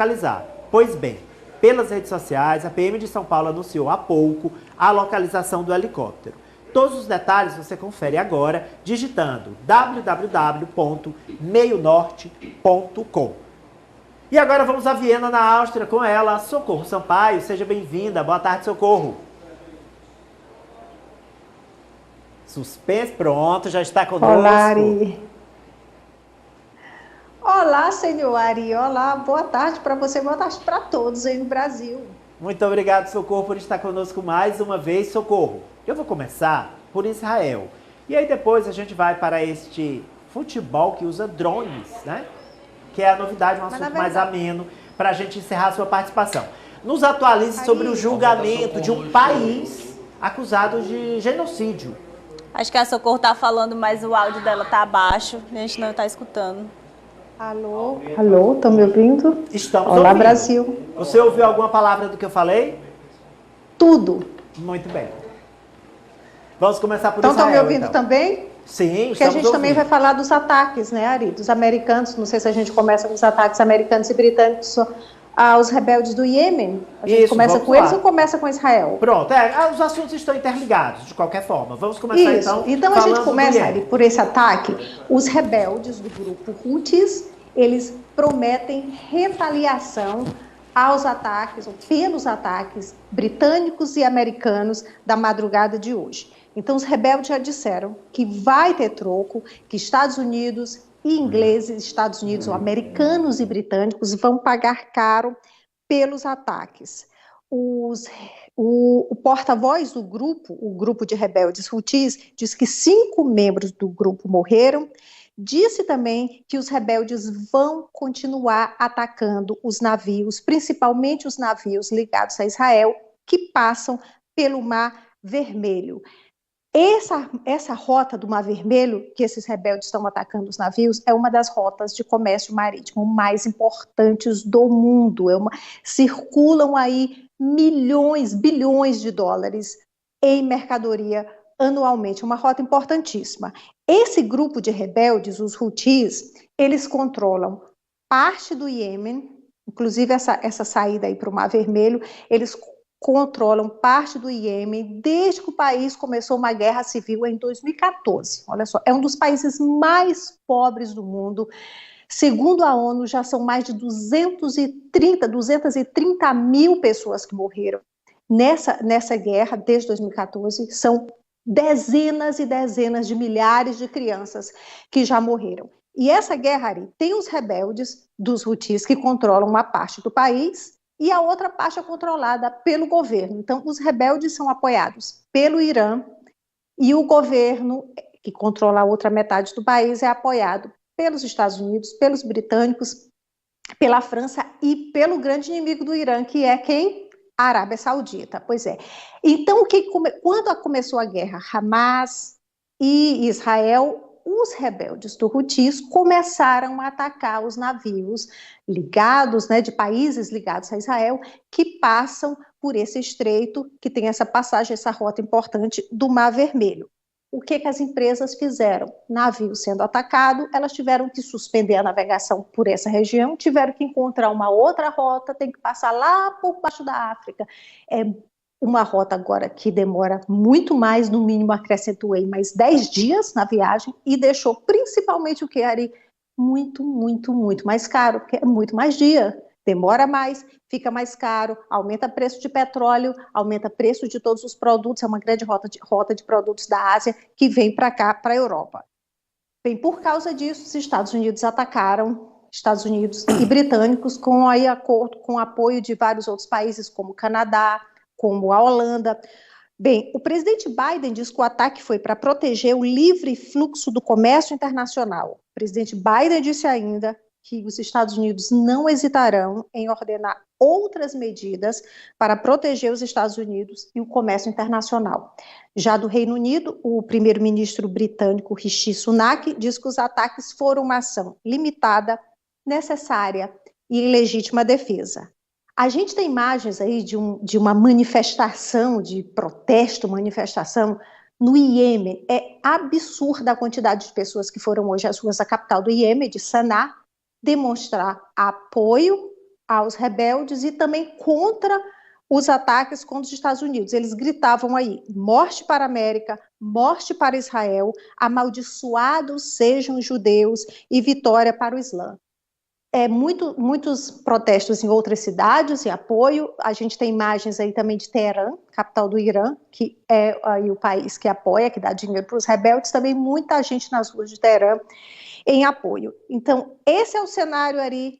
localizar. Pois bem, pelas redes sociais, a PM de São Paulo anunciou há pouco a localização do helicóptero. Todos os detalhes você confere agora digitando www.meionorte.com. E agora vamos a Viena, na Áustria, com ela, Socorro Sampaio. Seja bem-vinda. Boa tarde, Socorro. Suspense, pronto, já está conosco. Olá, Ari. Olá, senhor Ari. Olá, boa tarde para você, boa tarde para todos aí no Brasil. Muito obrigado, Socorro, por estar conosco mais uma vez. Socorro, eu vou começar por Israel. E aí depois a gente vai para este futebol que usa drones, né? Que é a novidade, um assunto mais ameno, para a gente encerrar a sua participação. Nos atualize sobre o julgamento de um país acusado de genocídio. Acho que a Socorro está falando, mas o áudio dela está abaixo, a gente não está escutando. Alô, estão me ouvindo? Estamos Olá, ouvindo. Brasil. Você ouviu alguma palavra do que eu falei? Tudo. Muito bem. Vamos começar por Então Israel, estão me ouvindo então. também? Sim, porque a gente também vai falar dos ataques, né, Ari? Dos americanos, não sei se a gente começa com os ataques americanos e britânicos aos rebeldes do Iêmen. A gente começa com eles ou começa com Israel? Pronto, os assuntos estão interligados, de qualquer forma. Vamos começar então a gente começa, Ari, por esse ataque. Os rebeldes do grupo Houthis, eles prometem retaliação aos ataques, ou pelos ataques britânicos e americanos da madrugada de hoje. Então, os rebeldes já disseram que vai ter troco, que Estados Unidos e ingleses, Estados Unidos, ou americanos e britânicos, vão pagar caro pelos ataques. O porta-voz do grupo, o grupo de rebeldes Houthis, diz que 5 membros do grupo morreram. Disse também que os rebeldes vão continuar atacando os navios, principalmente os navios ligados a Israel, que passam pelo Mar Vermelho. Essa rota do Mar Vermelho, que esses rebeldes estão atacando os navios, é uma das rotas de comércio marítimo mais importantes do mundo. Circulam aí milhões, bilhões de dólares em mercadoria anualmente, uma rota importantíssima. Esse grupo de rebeldes, os Houthis, eles controlam parte do Iêmen, inclusive essa saída aí para o Mar Vermelho, eles controlam parte do Iêmen desde que o país começou uma guerra civil em 2014. Olha só, é um dos países mais pobres do mundo. Segundo a ONU, já são mais de 230 mil pessoas que morreram nessa guerra desde 2014. São dezenas e dezenas de milhares de crianças que já morreram. E essa guerra, Ari, tem os rebeldes dos Houthis que controlam uma parte do país e a outra parte é controlada pelo governo. Então, os rebeldes são apoiados pelo Irã e o governo, que controla a outra metade do país, é apoiado pelos Estados Unidos, pelos britânicos, pela França e pelo grande inimigo do Irã, que é quem? A Arábia Saudita. Pois é. Então, quando começou a guerra, Hamas e Israel, os rebeldes do Houthis começaram a atacar os navios ligados, né, de países ligados a Israel, que passam por esse estreito, que tem essa passagem, essa rota importante do Mar Vermelho. O que as empresas fizeram? Navio sendo atacado, elas tiveram que suspender a navegação por essa região, tiveram que encontrar uma outra rota, tem que passar lá por baixo da África. É uma rota agora que demora muito mais, no mínimo acrescentou aí mais 10 dias na viagem e deixou principalmente o que, Ari? Muito, muito, muito mais caro, porque é muito mais dia, demora mais, fica mais caro, aumenta o preço de petróleo, aumenta o preço de todos os produtos, é uma grande rota de produtos da Ásia que vem para cá, para a Europa. Bem, por causa disso, os Estados Unidos atacaram, Estados Unidos e britânicos, com aí acordo com o apoio de vários outros países, como o Canadá, como a Holanda. Bem, o presidente Biden diz que o ataque foi para proteger o livre fluxo do comércio internacional. O presidente Biden disse ainda que os Estados Unidos não hesitarão em ordenar outras medidas para proteger os Estados Unidos e o comércio internacional. Já do Reino Unido, o primeiro-ministro britânico Rishi Sunak diz que os ataques foram uma ação limitada, necessária e em legítima defesa. A gente tem imagens aí de uma manifestação, de protesto, manifestação no Iêmen. É absurda a quantidade de pessoas que foram hoje às ruas da capital do Iêmen, de Sanaa, demonstrar apoio aos rebeldes e também contra os ataques contra os Estados Unidos. Eles gritavam aí, morte para a América, morte para Israel, amaldiçoados sejam os judeus e vitória para o Islã. Muitos protestos em outras cidades em apoio. A gente tem imagens aí também de Teherã, capital do Irã, que é aí o país que apoia, que dá dinheiro para os rebeldes. Também muita gente nas ruas de Teherã em apoio. Então, esse é o cenário ali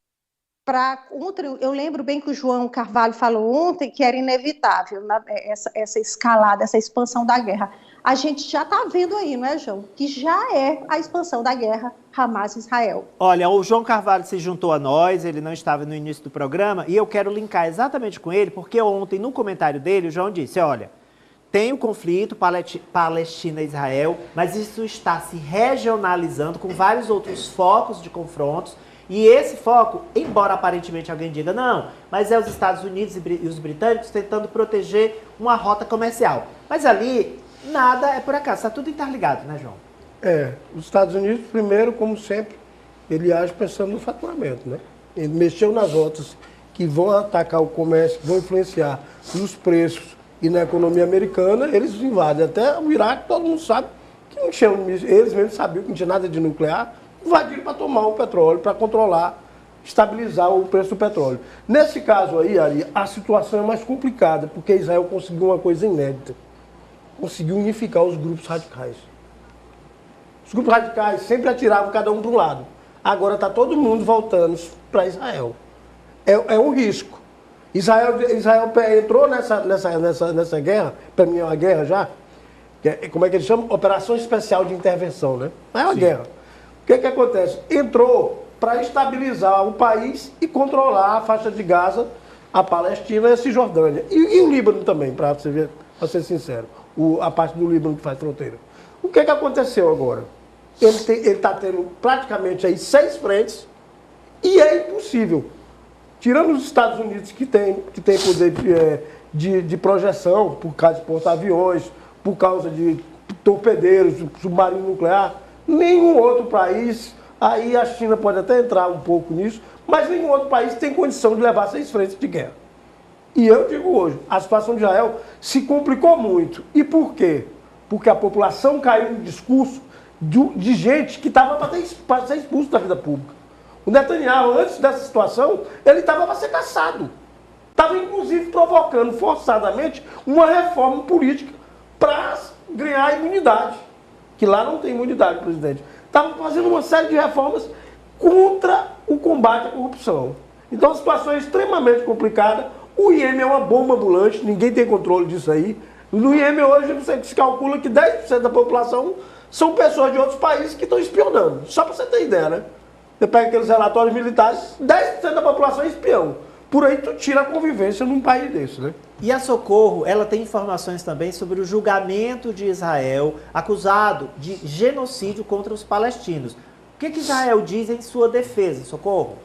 para ontem. Eu lembro bem que o João Carvalho falou ontem que era inevitável essa escalada, essa expansão da guerra. A gente já está vendo aí, não é, João? Que já é a expansão da guerra Hamas-Israel. Olha, o João Carvalho se juntou a nós, ele não estava no início do programa, e eu quero linkar exatamente com ele, porque ontem, no comentário dele, o João disse, olha, tem o conflito Palestina-Israel, mas isso está se regionalizando com vários outros focos de confrontos, e esse foco, embora aparentemente alguém diga, não, mas é os Estados Unidos e os britânicos tentando proteger uma rota comercial. Mas ali, nada é por acaso, está tudo interligado, né, João? Os Estados Unidos, primeiro, como sempre, ele age pensando no faturamento, né? Ele mexeu nas rotas que vão atacar o comércio, vão influenciar nos preços e na economia americana, eles invadem. Até o Iraque, todo mundo sabe que não tinha, eles mesmos sabiam que não tinha nada de nuclear, invadiram para tomar o petróleo, para controlar, estabilizar o preço do petróleo. Nesse caso aí, Ari, a situação é mais complicada, porque Israel conseguiu uma coisa inédita. Conseguiu unificar os grupos radicais. Os grupos radicais sempre atiravam cada um para um lado. Agora está todo mundo voltando para Israel. É um risco. Israel entrou nessa guerra, para mim é uma guerra já, como é que eles chamam? Operação Especial de Intervenção, né? Não é uma guerra. O que acontece? Entrou para estabilizar o país e controlar a faixa de Gaza, a Palestina e a Cisjordânia. E o Líbano também, para ser sincero. A parte do Líbano que faz fronteira. O que aconteceu agora? Ele está tendo praticamente aí 6 frentes e é impossível. Tirando os Estados Unidos que tem poder de projeção, por causa de porta-aviões, por causa de torpedeiros, submarino nuclear, nenhum outro país, aí a China pode até entrar um pouco nisso, mas nenhum outro país tem condição de levar 6 frentes de guerra. E eu digo hoje, a situação de Israel se complicou muito. E por quê? Porque a população caiu no discurso de gente que estava para ser expulso da vida pública. O Netanyahu, antes dessa situação, ele estava para ser caçado. Estava, inclusive, provocando forçadamente uma reforma política para ganhar imunidade. Que lá não tem imunidade, presidente. Estava fazendo uma série de reformas contra o combate à corrupção. Então a situação é extremamente complicada. O Iêmen é uma bomba ambulante, ninguém tem controle disso aí. No Iêmen hoje se calcula que 10% da população são pessoas de outros países que estão espionando. Só para você ter ideia, né? Você pega aqueles relatórios militares, 10% da população é espião. Por aí tu tira a convivência num país desse, né? E a Socorro, ela tem informações também sobre o julgamento de Israel acusado de genocídio contra os palestinos. O que Israel diz em sua defesa, Socorro?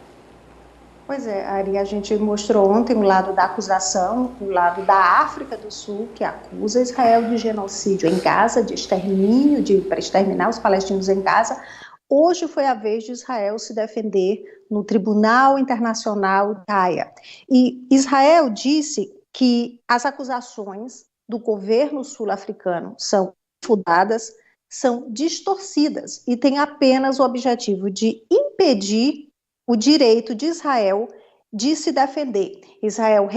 Pois é, Ari, a gente mostrou ontem o lado da acusação, o lado da África do Sul, que acusa Israel de genocídio em Gaza, de extermínio, para exterminar os palestinos em Gaza. Hoje foi a vez de Israel se defender no Tribunal Internacional de Haia. E Israel disse que as acusações do governo sul-africano são fundadas, são distorcidas e têm apenas o objetivo de impedir o direito de Israel de se defender. Israel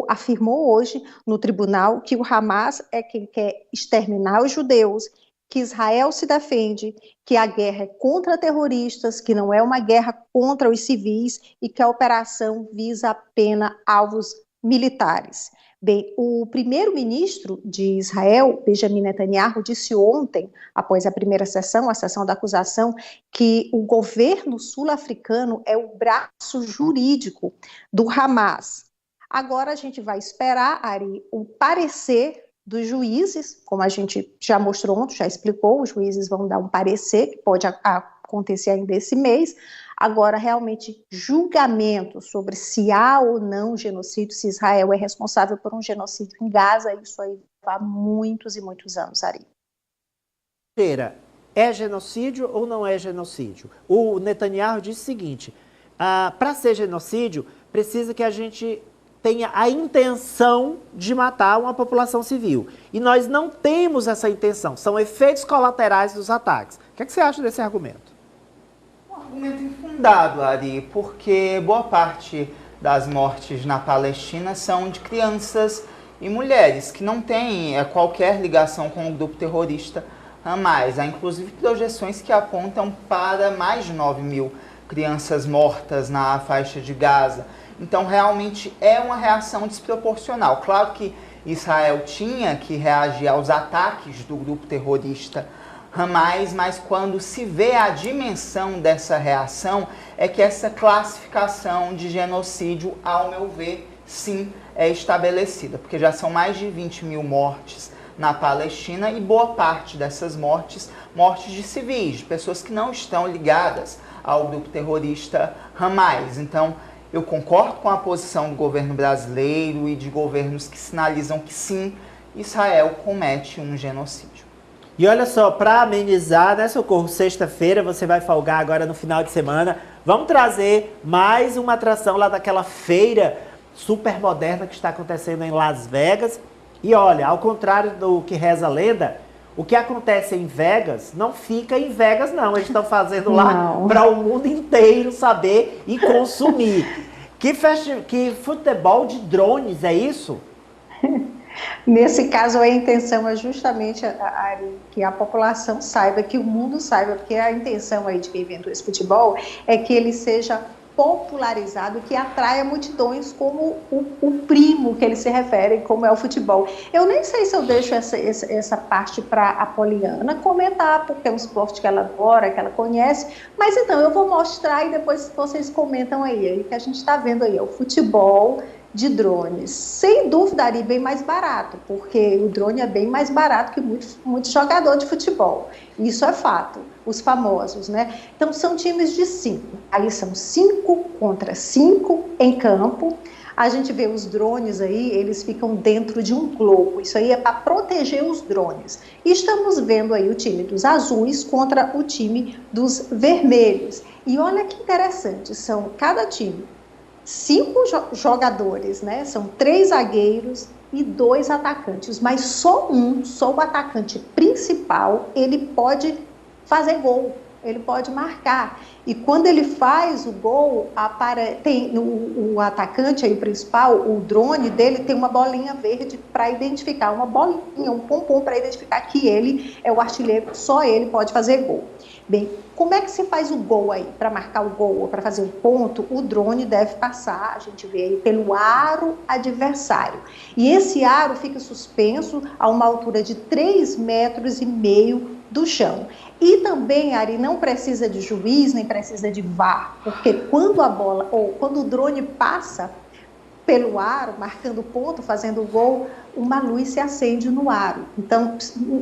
afirmou hoje no tribunal que o Hamas é quem quer exterminar os judeus, que Israel se defende, que a guerra é contra terroristas, que não é uma guerra contra os civis e que a operação visa apenas alvos militares. Bem, o primeiro-ministro de Israel, Benjamin Netanyahu, disse ontem, após a primeira sessão, a sessão da acusação, que o governo sul-africano é o braço jurídico do Hamas. Agora a gente vai esperar, Ari, o parecer dos juízes, como a gente já mostrou ontem, já explicou, os juízes vão dar um parecer, que pode acontecer ainda esse mês. Agora, realmente, julgamento sobre se há ou não genocídio, se Israel é responsável por um genocídio em Gaza, isso aí há muitos e muitos anos, Ari. É genocídio ou não é genocídio? O Netanyahu disse o seguinte, para ser genocídio, precisa que a gente tenha a intenção de matar uma população civil. E nós não temos essa intenção. São efeitos colaterais dos ataques. O que é que você acha desse argumento? Um argumento infundado, Ari, porque boa parte das mortes na Palestina são de crianças e mulheres que não têm qualquer ligação com o grupo terrorista Hamas. Há inclusive projeções que apontam para mais de 9 mil crianças mortas na faixa de Gaza. Então, realmente é uma reação desproporcional. Claro que Israel tinha que reagir aos ataques do grupo terrorista Hamas, mas quando se vê a dimensão dessa reação, é que essa classificação de genocídio, ao meu ver, sim, é estabelecida. Porque já são mais de 20 mil mortes na Palestina e boa parte dessas mortes de civis, de pessoas que não estão ligadas ao grupo terrorista Hamas. Então, eu concordo com a posição do governo brasileiro e de governos que sinalizam que sim, Israel comete um genocídio. E olha só, para amenizar, né, Socorro, sexta-feira, você vai folgar agora no final de semana, vamos trazer mais uma atração lá daquela feira super moderna que está acontecendo em Las Vegas. E olha, ao contrário do que reza a lenda, o que acontece em Vegas não fica em Vegas, não. Eles estão fazendo lá para o mundo inteiro saber e consumir. Que futebol de drones, é isso? Nesse caso, a intenção é justamente, Ari, que a população saiba, que o mundo saiba, porque a intenção aí de quem inventou esse futebol é que ele seja popularizado, que atraia multidões como o primo que eles se referem, como é o futebol. Eu nem sei se eu deixo essa parte para a Poliana comentar, porque é um esporte que ela adora, que ela conhece, mas então eu vou mostrar e depois vocês comentam aí que a gente está vendo aí, o futebol de drones. Sem dúvida, Ari, bem mais barato, porque o drone é bem mais barato que muito jogador de futebol. Isso é fato. Os famosos, né? Então, são times de 5. Aí são 5 contra 5 em campo. A gente vê os drones aí, eles ficam dentro de um globo. Isso aí é para proteger os drones. E estamos vendo aí o time dos azuis contra o time dos vermelhos. E olha que interessante, são cada time 5 jogadores, né? São 3 zagueiros e 2 atacantes, mas só o atacante principal, ele pode fazer gol, ele pode marcar. E quando ele faz o gol, tem o atacante aí principal, o drone dele tem uma bolinha verde para identificar, uma bolinha, um pompom para identificar que ele é o artilheiro, só ele pode fazer gol. Bem, como é que se faz o gol aí? Para marcar o gol ou para fazer o ponto, o drone deve passar, a gente vê aí, pelo aro adversário. E esse aro fica suspenso a uma altura de 3,5 metros do chão. E também, Ari, não precisa de juiz, nem precisa de VAR, porque quando a bola, ou quando o drone passa pelo aro, marcando ponto, fazendo gol, uma luz se acende no aro. Então,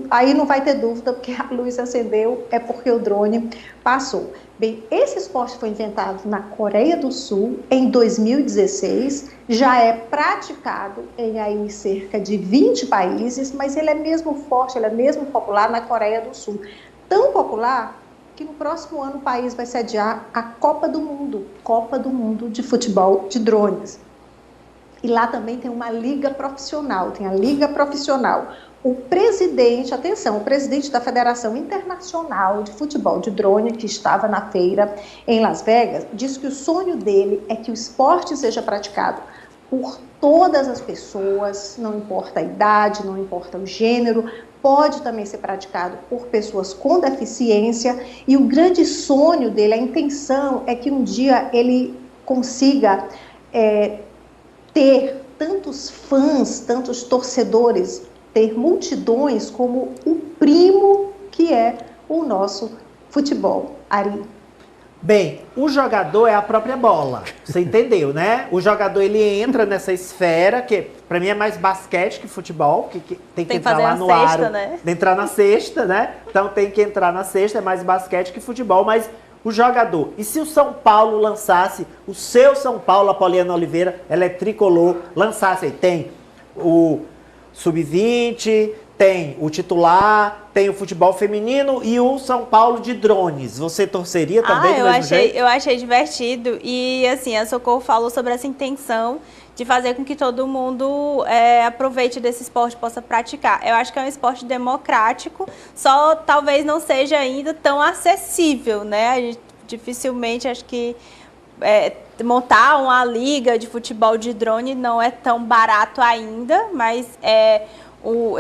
aí não vai ter dúvida, porque a luz acendeu, é porque o drone passou. Bem, esse esporte foi inventado na Coreia do Sul em 2016, já é praticado em aí cerca de 20 países, mas ele é mesmo forte, ele é mesmo popular na Coreia do Sul. Tão popular que no próximo ano o país vai sediar a Copa do Mundo de futebol de drones. E lá também tem uma liga profissional, O presidente, atenção, o presidente da Federação Internacional de Futebol de Drone, que estava na feira em Las Vegas, disse que o sonho dele é que o esporte seja praticado por todas as pessoas, não importa a idade, não importa o gênero, pode também ser praticado por pessoas com deficiência, e o grande sonho dele, a intenção é que um dia ele consiga ter tantos fãs, tantos torcedores, ter multidões como o primo que é o nosso futebol, Ari. Bem, o jogador é a própria bola, você entendeu, né? O jogador, ele entra nessa esfera, que pra mim é mais basquete que futebol, que tem que entrar lá no aro, né? Entrar na cesta, né? Então tem que entrar na cesta, é mais basquete que futebol, mas o jogador. E se o São Paulo lançasse, o seu São Paulo, a Poliana Oliveira, ela é tricolor, lançasse aí, tem o Sub-20, tem o titular, tem o futebol feminino e o São Paulo de drones. Você torceria também do mesmo jeito? Eu achei divertido. E assim, a Socorro falou sobre essa intenção de fazer com que todo mundo aproveite desse esporte, possa praticar. Eu acho que é um esporte democrático, só talvez não seja ainda tão acessível, né? A gente, dificilmente, acho que montar uma liga de futebol de drone não é tão barato ainda, mas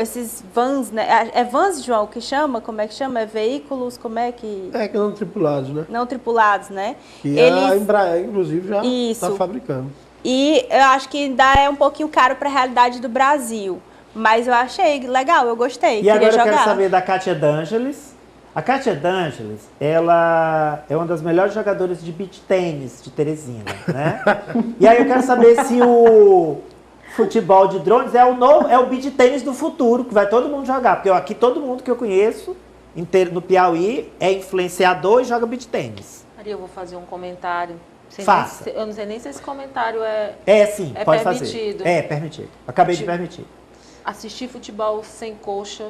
esses vans, né? É vans, João, que chama? Como é que chama? É veículos, como é que... Que não tripulados, né? Não tripulados, né? Que a Embraer, inclusive, já está fabricando. E eu acho que ainda é um pouquinho caro para a realidade do Brasil. Mas eu achei legal, eu gostei. E agora eu quero saber da Kátia D'Angelis. A Kátia D'Angelis, ela é uma das melhores jogadoras de beach tênis de Teresina, né? E aí eu quero saber se o futebol de drones é o beach tênis do futuro, que vai todo mundo jogar. Porque aqui todo mundo que eu conheço inteiro no Piauí é influenciador e joga beach tênis. Maria, eu vou fazer um comentário. Faça. Eu não sei nem se esse comentário sim, pode permitido. fazer. É permitido. Acabei de permitir. Assistir futebol sem coxa.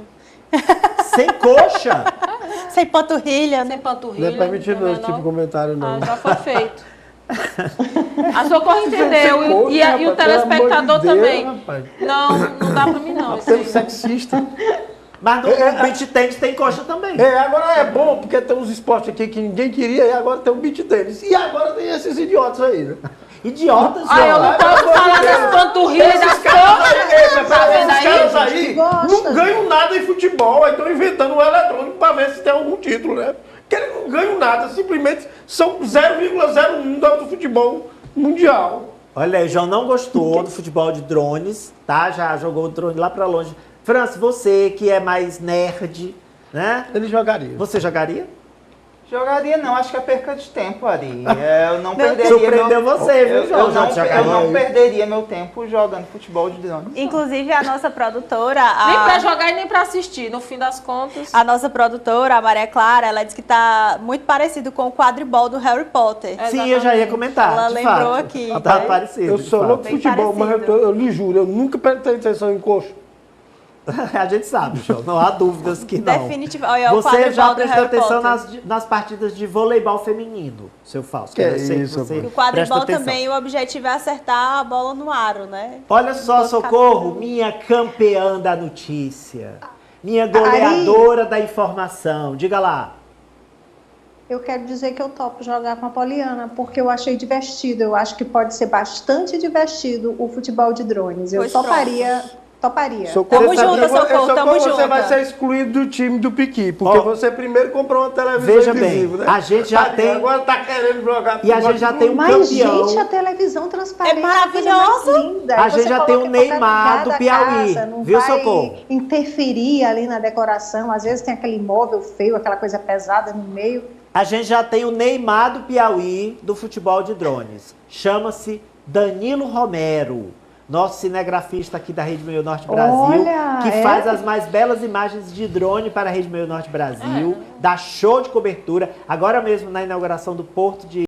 Sem coxa? Sem panturrilha. Sem panturrilha. Não é permitido esse tipo de comentário, não. Já foi feito. A Socorro entendeu. Coxa, e rapaz, o telespectador pelo amor de também. Deus, Não dá pra mim, não. Sendo sexista. Mas no beach tênis tem coxa também. Agora é bom, porque tem uns esportes aqui que ninguém queria e agora tem um beach tênis. E agora tem esses idiotas aí, né? Idiotas, eu não posso falar das panturrilhas das coxas. Esses caras aí não ganham nada em futebol, aí estão inventando um eletrônico para ver se tem algum título, né? Porque eles não ganham nada, simplesmente são 0,01 do futebol mundial. Olha aí, o João não gostou do futebol de drones, tá? Já jogou o drone lá pra longe. França, você que é mais nerd, né? Ele jogaria. Você jogaria? Jogaria não, acho que é perca de tempo, Ari. Eu não perderia. Surpreendeu você, viu, João? Eu não perderia meu tempo jogando futebol de drone. Inclusive, a nossa produtora... Nem pra jogar e nem pra assistir, no fim das contas. A nossa produtora, a Maria Clara, ela disse que tá muito parecido com o quadribol do Harry Potter. Sim, eu já ia comentar. Ela de lembrou fato. aqui. Tá parecido. Eu sou louco de Bem futebol, mas parecido. eu lhe juro, eu nunca prestei atenção em coxa. A gente sabe, João. Não há dúvidas que não. Definitivamente. Olha, o Você já quadribol do prestou Harry atenção Potter. nas partidas de voleibol feminino, seu Fausto. Que eu é sei isso, você O presta quadribol atenção. também, o objetivo é acertar a bola no aro, né? Olha só, Socorro, minha campeã da notícia. Minha goleadora da informação. Diga lá. Eu quero dizer que eu topo jogar com a Poliana, porque eu achei divertido. Eu acho que pode ser bastante divertido o futebol de drones. Eu Pois toparia. Tamo junto, Socorro, tamo Você junto. vai ser excluído do time do Piqui, porque você primeiro comprou uma televisão Veja bem, invisível, né? a gente já tem... Agora tá querendo jogar... E a gente já tem um Mas, campeão. gente, a televisão transparente É maravilhosa. coisa mais linda. A gente já tem o Neymar do Piauí, Não viu, vai Socorro? interferir ali na decoração. Às vezes tem aquele móvel feio, aquela coisa pesada no meio. A gente já tem o Neymar do Piauí do futebol de drones. Chama-se Danilo Romero. Nosso cinegrafista aqui da Rede Meio Norte Brasil, Olha, que faz as mais belas imagens de drone para a Rede Meio Norte Brasil, dá show de cobertura, agora mesmo na inauguração do Porto de